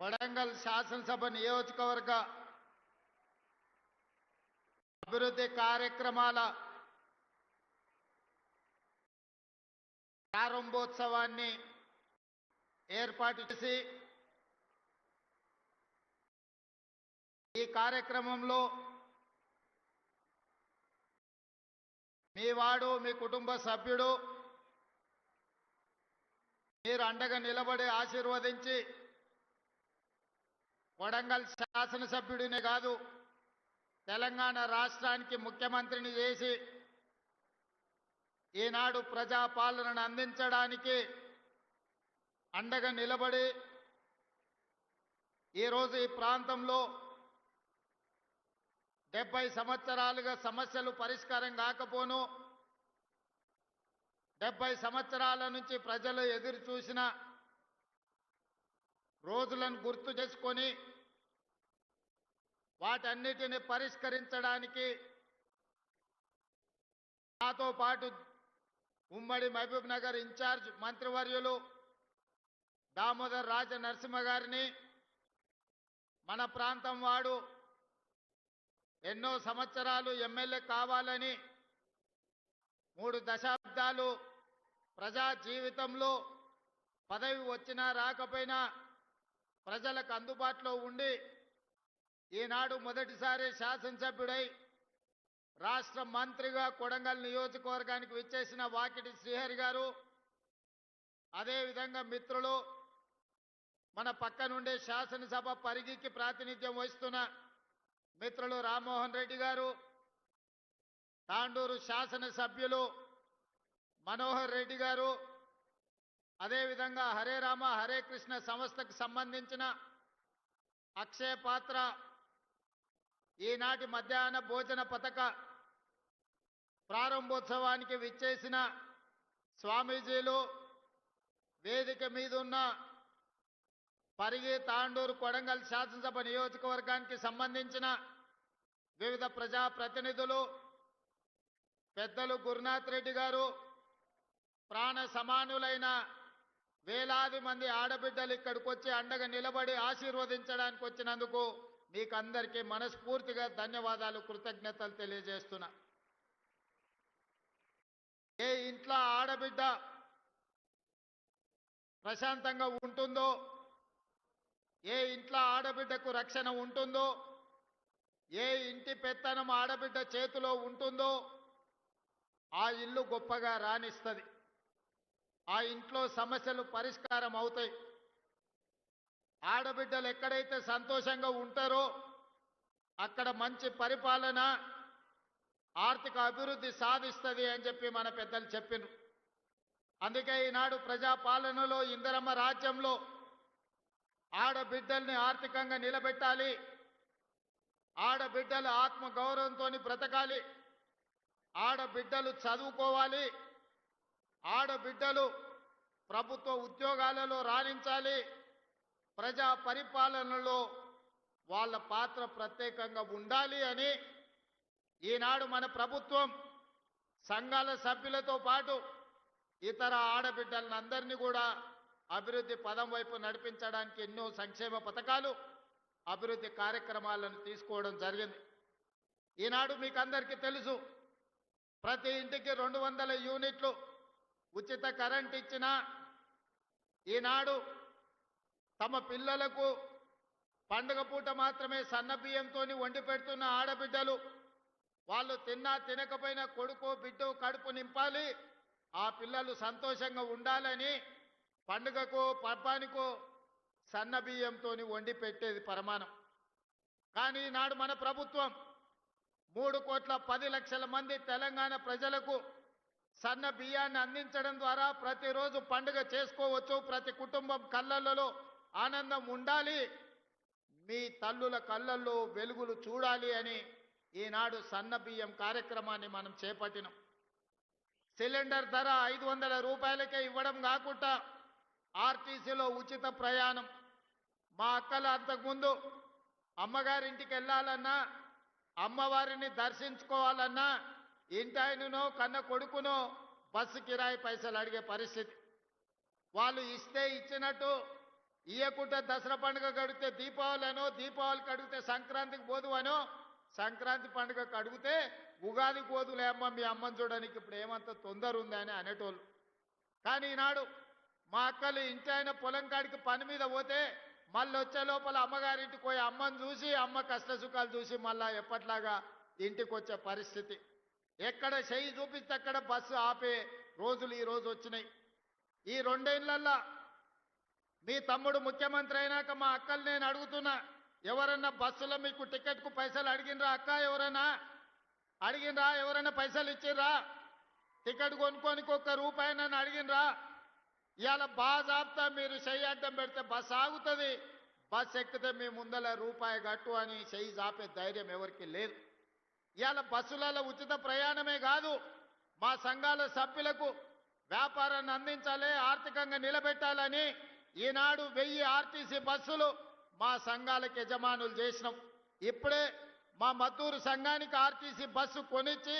కొడంగల్ శాసనసభ నియోజకవర్గ అభివృద్ధి కార్యక్రమాల ప్రారంభోత్సవాన్ని ఏర్పాటు చేసి ఈ కార్యక్రమంలో మీ వాడు మీ కుటుంబ సభ్యుడు మీరు అండగా నిలబడి ఆశీర్వదించి కొడంగల్ శాసనసభ్యుడినే కాదు తెలంగాణ రాష్ట్రానికి ముఖ్యమంత్రిని చేసి ఈనాడు ప్రజాపాలనను అందించడానికి అండగా నిలబడి ఈరోజు ఈ ప్రాంతంలో 70 సంవత్సరాలుగా సమస్యలు పరిష్కారం కాకపోను 70 సంవత్సరాల నుంచి ప్రజలు ఎదురు చూసిన రోజులను గుర్తు చేసుకొని వాటన్నిటిని పరిష్కరించడానికి నాతో పాటు ఉమ్మడి మహబూబ్ నగర్ ఇన్ఛార్జ్ మంత్రివర్యులు దామోదర్ రాజ నరసింహ గారిని మన ప్రాంతం వాడు ఎన్నో సంవత్సరాలు ఎమ్మెల్యే కావాలని 3 దశాబ్దాలు ప్రజా జీవితంలో పదవి వచ్చినా రాకపోయినా ప్రజలకు అందుబాటులో ఉండి ఈనాడు మొదటిసారి శాసనసభ్యుడై రాష్ట్ర మంత్రిగా కొడంగల్ నియోజకవర్గానికి విచ్చేసిన వాకిటి శ్రీహరి గారు, అదేవిధంగా మిత్రులు మన పక్కనుండే శాసనసభ పరిగికి ప్రాతినిధ్యం వహిస్తున్న మిత్రులు రామ్మోహన్ రెడ్డి గారు, తాండూరు శాసనసభ్యులు మనోహర్ రెడ్డి గారు, అదేవిధంగా హరే రామ హరే కృష్ణ సంస్థకు సంబంధించిన అక్షయ పాత్ర ఈనాటి మధ్యాహ్న భోజన పథక ప్రారంభోత్సవానికి విచ్చేసిన స్వామీజీలు, వేదిక మీద ఉన్న పరిగి తాండూరు కొడంగల్ శాసనసభ నియోజకవర్గానికి సంబంధించిన వివిధ ప్రజాప్రతినిధులు, పెద్దలు గురునాథ్ రెడ్డి గారు, ప్రాణ సమానులైన వేలాది మంది ఆడబిడ్డలు ఇక్కడికి వచ్చి అండగా నిలబడి ఆశీర్వదించడానికి వచ్చినందుకు మీకు అందరికీ మనస్ఫూర్తిగా ధన్యవాదాలు, కృతజ్ఞతలు తెలియజేస్తున్నా. ఏ ఇంట్లో ఆడబిడ్డ ప్రశాంతంగా ఉంటుందో, ఏ ఇంట్లో ఆడబిడ్డకు రక్షణ ఉంటుందో, ఏ ఇంటి పెత్తనం ఆడబిడ్డ చేతిలో ఉంటుందో ఆ ఇల్లు గొప్పగా రాణిస్తుంది. ఆ ఇంట్లో సమస్యలు పరిష్కారం అవుతాయి. ఆడబిడ్డలు ఎక్కడైతే సంతోషంగా ఉంటారో అక్కడ మంచి పరిపాలన, ఆర్థిక అభివృద్ధి సాధిస్తుంది అని చెప్పి మన పెద్దలు చెప్పినారు. అందుకే ఈనాడు ప్రజాపాలనలో ఇందిరమ్మ రాజ్యంలో ఆడబిడ్డల్ని ఆర్థికంగా నిలబెట్టాలి, ఆడబిడ్డలు ఆత్మగౌరవంతో బ్రతకాలి, ఆడబిడ్డలు చదువుకోవాలి, ఆడబిడ్డలు ప్రభుత్వ ఉద్యోగాలలో రాణించాలి, ప్రజా పరిపాలనలో వాళ్ళ పాత్ర ప్రత్యేకంగా ఉండాలి అని ఈనాడు మన ప్రభుత్వం సంఘాల సభ్యులతో పాటు ఇతర ఆడబిడ్డలను అందరినీ కూడా అభివృద్ధి పదం వైపు నడిపించడానికి ఎన్నో సంక్షేమ పథకాలు, అభివృద్ధి కార్యక్రమాలను తీసుకోవడం జరిగింది. ఈనాడు మీకు అందరికీ తెలుసు, ప్రతి ఇంటికి 200 యూనిట్లు ఉచిత కరెంట్ ఇచ్చిన ఈనాడు తమ పిల్లలకు పండుగ పూట మాత్రమే సన్న బియ్యంతో వండి పెడుతున్న ఆడబిడ్డలు, వాళ్ళు తిన్నా తినకపోయినా కొడుకో బిడ్డో కడుపు నింపాలి, ఆ పిల్లలు సంతోషంగా ఉండాలని పండుగకో పర్బానికో సన్న బియ్యంతో వండి పెట్టేది పరమానం. కానీ ఈనాడు మన ప్రభుత్వం 3,10,00,000 మంది తెలంగాణ ప్రజలకు సన్న బియ్యాన్ని అందించడం ద్వారా ప్రతిరోజు పండుగ చేసుకోవచ్చు, ప్రతి కుటుంబం కళ్ళల్లో ఆనందం ఉండాలి, మీ తల్లుల కళ్ళల్లో వెలుగులు చూడాలి అని ఈనాడు సన్న బియ్యం కార్యక్రమాన్ని మనం చేపట్టినాం. సిలిండర్ ధర 500 రూపాయలకే ఇవ్వడం కాకుండా ఆర్టీసీలో ఉచిత ప్రయాణం. మా అక్కలు అంతకుముందు అమ్మగారింటికి వెళ్ళాలన్నా, అమ్మవారిని దర్శించుకోవాలన్నా ఇంటాయననో కన్న కొడుకునో బస్సు కిరాయి పైసలు అడిగే పరిస్థితి. వాళ్ళు ఇస్తే ఇచ్చినట్టు, ఇయ్యకుంటే దసరా పండుగ కడిగితే దీపావళి అనో, దీపావళికి అడిగితే సంక్రాంతికి పోదు అనో, సంక్రాంతి పండుగకు అడిగితే ఉగాదికి పోదులే అమ్మ మీ అమ్మని చూడడానికి ఇప్పుడు ఏమంత తొందర ఉంది అని అనేటోళ్ళు. కానీ ఈనాడు మా అక్కలు ఇంటి ఆయన పొలం కాడికి పని మీద పోతే మళ్ళీ వచ్చే లోపల అమ్మగారింటికి పోయి అమ్మని చూసి అమ్మ కష్ట సుఖాలు చూసి మళ్ళా ఎప్పట్లాగా ఇంటికి వచ్చే పరిస్థితి. ఎక్కడ చెయ్యి చూపిస్తే అక్కడ బస్సు ఆపే రోజులు ఈ రోజు వచ్చినాయి. ఈ రెండేళ్లల్లా మీ తమ్ముడు ముఖ్యమంత్రి అయినాక మా అక్కలు నేను అడుగుతున్నా, ఎవరన్నా బస్సులో మీకు టికెట్కు పైసలు అడిగినరా అక్క? ఎవరన్నా అడిగినరా? ఎవరైనా పైసలు ఇచ్చిర్రా? టికెట్ కొనుక్కోనికి ₹1 నన్ను అడిగినరా? ఇవాళ బాజాబ్తా మీరు చెయ్యి అడ్డం పెడితే బస్సు ఆగుతుంది, బస్సు ఎక్కితే మీ ముందల రూపాయి గట్టు అని చెయ్యి జాపే ధైర్యం ఎవరికి లేదు. ఇవాళ బస్సులలో ఉచిత ప్రయాణమే కాదు, మా సంఘాల సభ్యులకు వ్యాపారాన్ని అందించాలి, ఆర్థికంగా నిలబెట్టాలని ఈనాడు 1000 ఆర్టీసీ బస్సులు మా సంఘాలకు యజమానులు చేసినాం. ఇప్పుడే మా మద్దూరు సంఘానికి ఆర్టీసీ బస్సు కొనిచ్చి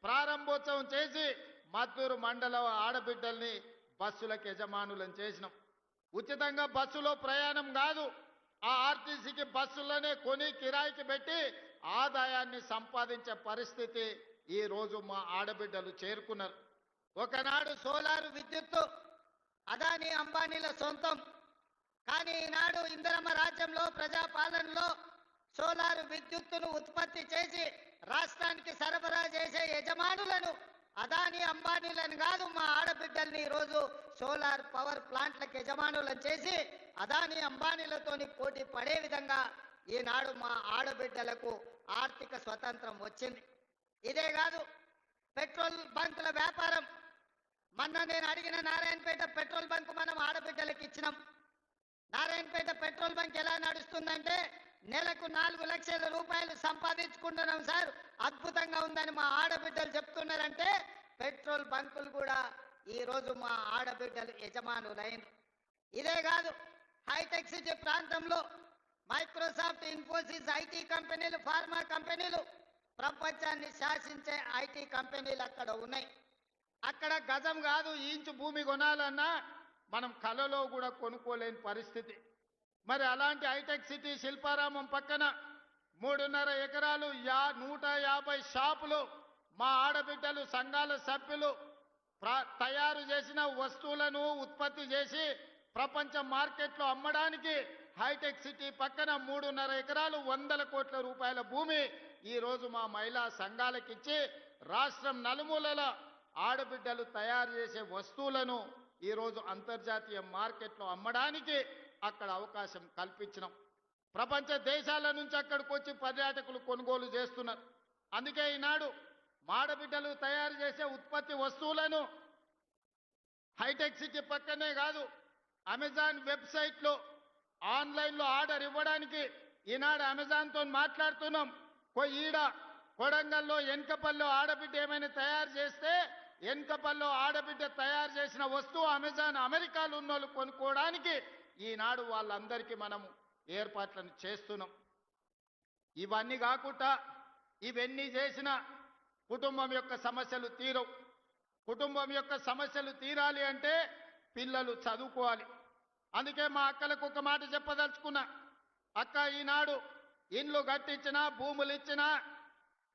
ప్రారంభోత్సవం చేసి మద్దూరు మండల ఆడబిడ్డల్ని బస్సులకు యజమానులను చేసినాం. ఉచితంగా బస్సులో ప్రయాణం కాదు, ఆ ఆర్టీసీకి బస్సులనే కొని కిరాయికి పెట్టి ఆదాయాన్ని సంపాదించే పరిస్థితి ఈ రోజు మా ఆడబిడ్డలు చేరుకున్నారు. ఒకనాడు సోలారు విద్యుత్తు అదానీ అంబానీల సొంతం. కానీ ఈనాడు ఇందిరమ్మ రాజ్యంలో ప్రజాపాలనలో సోలారు విద్యుత్తును ఉత్పత్తి చేసి రాష్ట్రానికి సరఫరా చేసే యజమానులను అదానీ అంబానీలను కాదు, మా ఆడబిడ్డల్ని ఈరోజు సోలార్ పవర్ ప్లాంట్లకు యజమానులను చేసి అదానీ అంబానీలతోని పోటీ పడే విధంగా ఈనాడు మా ఆడబిడ్డలకు ఆర్థిక స్వతంత్రం వచ్చింది. ఇదే కాదు, పెట్రోల్ బంకుల వ్యాపారం. మొన్న నేను అడిగిన నారాయణపేట పెట్రోల్ బంక్ మనం ఆడబిడ్డలకు ఇచ్చినాం. నారాయణపేట పెట్రోల్ బంక్ ఎలా నడుస్తుందంటే నెలకు ₹4,00,000 సంపాదించుకుంటున్నాం సార్, అద్భుతంగా ఉందని మా ఆడబిడ్డలు చెప్తున్నారంటే పెట్రోల్ బంకులు కూడా ఈరోజు మా ఆడబిడ్డలు యజమానులైనరు. ఇదే కాదు, హైటెక్ సిటీ ప్రాంతంలో మైక్రోసాఫ్ట్, ఇన్ఫోసిస్ ఐటీ కంపెనీలు, ఫార్మా కంపెనీలు, ప్రపంచాన్ని శాసించే ఐటీ కంపెనీలు అక్కడ ఉన్నాయి. అక్కడ గజం కాదు ఇంచు భూమి కొనాలన్నా మనం కలలో కూడా కొనుక్కోలేని పరిస్థితి. మరి అలాంటి హైటెక్ సిటీ శిల్పారామం పక్కన 3.5 ఎకరాలు 150 షాపులు మా ఆడబిడ్డలు సంఘాల సభ్యులు తయారు చేసిన వస్తువులను ఉత్పత్తి చేసి ప్రపంచ మార్కెట్లో అమ్మడానికి హైటెక్ సిటీ పక్కన 3.5 ఎకరాలు ₹100 కోట్ల భూమి ఈ రోజు మా మహిళా సంఘాలకు ఇచ్చి రాష్ట్రం నలుమూలల ఆడబిడ్డలు తయారు చేసే వస్తువులను ఈరోజు అంతర్జాతీయ మార్కెట్లో అమ్మడానికి అక్కడ అవకాశం కల్పించినాం. ప్రపంచ దేశాల నుంచి అక్కడికి వచ్చి పర్యాటకులు కొనుగోలు చేస్తున్నారు. అందుకే ఈనాడు ఆడబిడ్డలు తయారు చేసే ఉత్పత్తి వస్తువులను హైటెక్ సిటీ పక్కనే కాదు, అమెజాన్ వెబ్సైట్లో ఆన్లైన్లో ఆర్డర్ ఇవ్వడానికి ఈనాడు అమెజాన్తో మాట్లాడుతున్నాం. ఈడ కొడంగల్లో ఎన్కపల్లో ఆడబిడ్డ ఏమైనా తయారు చేస్తే ఎన్కపల్లో ఆడబిడ్డ తయారు చేసిన వస్తువు అమెజాన్ అమెరికాలో ఉన్న వాళ్ళు కొనుక్కోవడానికి ఈనాడు వాళ్ళందరికీ మనము ఏర్పాట్లను చేస్తున్నాం. ఇవన్నీ కాకుండా ఇవన్నీ చేసిన కుటుంబం యొక్క సమస్యలు తీరవు. కుటుంబం యొక్క సమస్యలు తీరాలి అంటే పిల్లలు చదువుకోవాలి. అందుకే మా అక్కలకు ఒక మాట చెప్పదలుచుకున్నా, అక్క ఈనాడు ఇండ్లు కట్టించినా భూములు ఇచ్చినా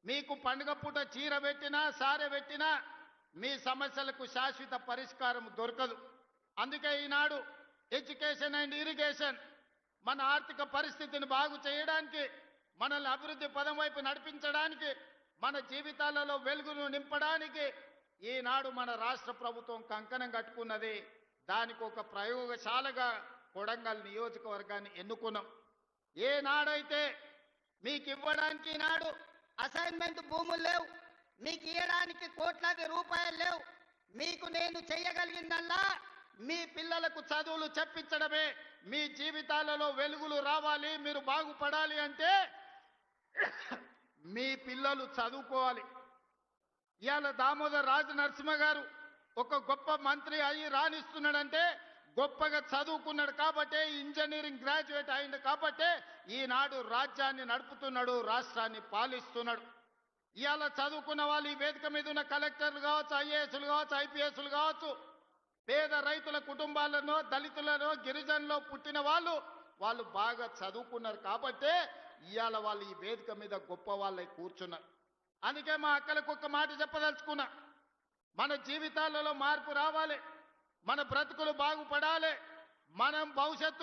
మీకు పండుగ పూట చీర పెట్టినా సారె పెట్టినా మీ సమస్యలకు శాశ్వత పరిష్కారం దొరకదు. అందుకే ఈనాడు ఎడ్యుకేషన్ అండ్ ఇరిగేషన్ మన ఆర్థిక పరిస్థితిని బాగు చేయడానికి, మనల్ని అభివృద్ధి పదం వైపు నడిపించడానికి, మన జీవితాలలో వెలుగును నింపడానికి ఈనాడు మన రాష్ట్ర ప్రభుత్వం కంకణం కట్టుకున్నది. దానికి ఒక ప్రయోగశాలగా కొడంగల్ నియోజకవర్గాన్ని ఎన్నుకున్నాం. ఏనాడైతే మీకు ఇవ్వడానికి ఈనాడు అసైన్మెంట్ భూములు లేవు, మీకు ఇవ్వడానికి ₹1,00,000 లేవు, మీకు నేను చేయగలిగిందల్లా మీ పిల్లలకు చదువులు చెప్పించడమే. మీ జీవితాలలో వెలుగులు రావాలి, మీరు బాగుపడాలి అంటే మీ పిల్లలు చదువుకోవాలి. ఇవాళ దామోదర్ రాజు నరసింహ గారు ఒక గొప్ప మంత్రి అయ్యి రాణిస్తున్నాడంటే గొప్పగా చదువుకున్నాడు కాబట్టే, ఇంజనీరింగ్ గ్రాడ్యుయేట్ అయింది కాబట్టే ఈనాడు రాజ్యాన్ని నడుపుతున్నాడు, రాష్ట్రాన్ని పాలిస్తున్నాడు. ఇవాళ చదువుకున్న వాళ్ళు ఈ వేదిక మీద ఉన్న కలెక్టర్లు కావచ్చు, ఐఏఎస్లు కావచ్చు, ఐపీఎస్లు కావచ్చు, పేద రైతుల కుటుంబాలను దళితులను గిరిజనులు పుట్టిన వాళ్ళు బాగా చదువుకున్నారు కాబట్టే ఇవాళ వాళ్ళు ఈ వేదిక మీద గొప్ప వాళ్ళై కూర్చున్నారు. అందుకే మా అక్కలకు ఒక్క మాట చెప్పదలుచుకున్నా, మన జీవితాలలో మార్పు రావాలి, మన బ్రతుకులు బాగుపడాలి, మనం భవిష్యత్తు